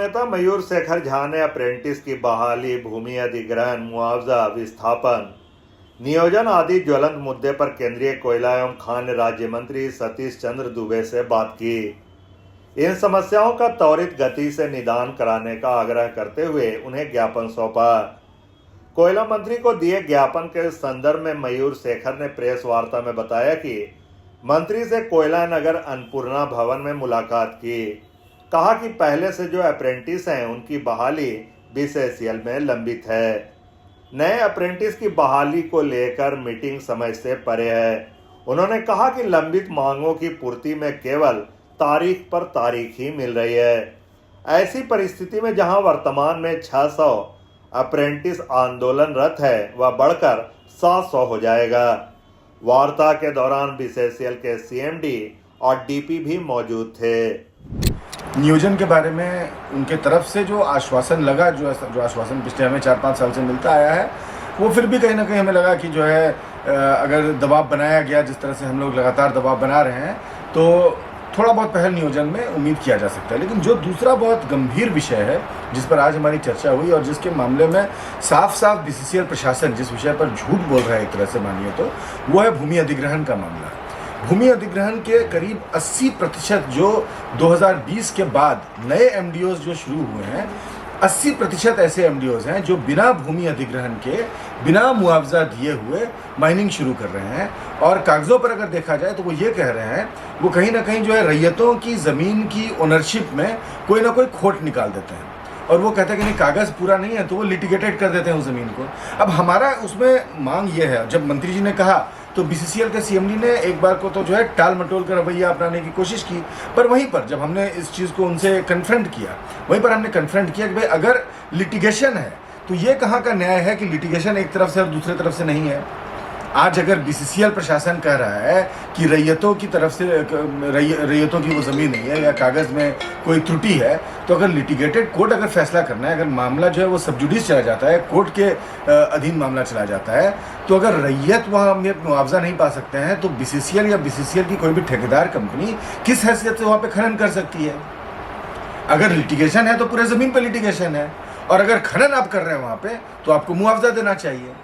नेता मयूर शेखर झा ने अप्रेंटिस की बहाली, भूमि अधिग्रहण, मुआवजा, विस्थापन, नियोजन आदि ज्वलंत मुद्दे पर केंद्रीय कोयला एवं खान राज्य मंत्री सतीश चंद्र दुबे से बात की। इन समस्याओं का त्वरित गति से निदान कराने का आग्रह करते हुए उन्हें ज्ञापन सौंपा। कोयला मंत्री को दिए ज्ञापन के संदर्भ में मयूर शेखर ने प्रेस वार्ता में बताया कि मंत्री से कोयला नगर अन्नपूर्णा भवन में मुलाकात की। कहा कि पहले से जो अप्रेंटिस हैं उनकी बहाली बीसीसीएल में लंबित है। नए अप्रेंटिस की बहाली को लेकर मीटिंग समझ से परे है। उन्होंने कहा कि लंबित मांगों की पूर्ति में केवल तारीख पर तारीख ही मिल रही है। ऐसी परिस्थिति में जहां वर्तमान में 600 अप्रेंटिस आंदोलनरत है, वह बढ़कर 700 हो जाएगा। वार्ता के दौरान बीसीसीएल के सीएमडी और डीपी भी मौजूद थे। नियोजन के बारे में उनके तरफ से जो आश्वासन लगा, जो आश्वासन पिछले हमें 4-5 साल से मिलता आया है, वो फिर भी कहीं ना कहीं हमें लगा कि जो है अगर दबाव बनाया गया, जिस तरह से हम लोग लगातार दबाव बना रहे हैं, तो थोड़ा बहुत पहल नियोजन में उम्मीद किया जा सकता है। लेकिन जो दूसरा बहुत गंभीर विषय है जिस पर आज हमारी चर्चा हुई और जिसके मामले में साफ साफ बीसीसीएल प्रशासन जिस विषय पर झूठ बोल रहा है एक तरह से मानिए तो, वो है भूमि अधिग्रहण का मामला। भूमि अधिग्रहण के करीब 80% जो 2020 के बाद नए एमडीओज जो शुरू हुए हैं, 80% ऐसे एमडीओज हैं जो बिना भूमि अधिग्रहण के, बिना मुआवजा दिए हुए माइनिंग शुरू कर रहे हैं। और कागजों पर अगर देखा जाए तो वो ये कह रहे हैं, वो कहीं ना कहीं जो है रैयतों की ज़मीन की ओनरशिप में कोई ना कोई खोट निकाल देते हैं। और वो कहते हैं कि नहीं, कागज़ पूरा नहीं है तो वो लिटिगेटेड कर देते हैं उस ज़मीन को। अब हमारा उसमें मांग ये है, जब मंत्री जी ने कहा तो बीसीसीएल के सीएमडी ने एक बार को तो जो है टाल मटोल कर रवैया अपनाने की कोशिश की, पर वहीं पर जब हमने इस चीज़ को उनसे कन्फ्रंट किया, वहीं पर हमने कन्फ्रंट किया कि भाई अगर लिटिगेशन है तो ये कहाँ का न्याय है कि लिटिगेशन एक तरफ से और दूसरी तरफ से नहीं है। आज अगर बीसीसीएल प्रशासन कह रहा है कि रैयतों की तरफ से रैयतों की वो ज़मीन नहीं है या कागज़ में कोई त्रुटि है, तो अगर लिटिगेटेड कोर्ट अगर फैसला करना है, अगर मामला जो है वो सब जुडिस चला जाता है, कोर्ट के अधीन मामला चला जाता है, तो अगर रैयत वहाँ मुआवजा नहीं पा सकते हैं तो बीसीसीएल या बीसीसीएल की कोई भी ठेकेदार कंपनी किस हैसियत से वहाँ पे खनन कर सकती है। अगर लिटिगेशन है तो पूरे ज़मीन पर लिटिगेशन है, और अगर खनन आप कर रहे हैं वहाँ पे तो आपको मुआवजा देना चाहिए।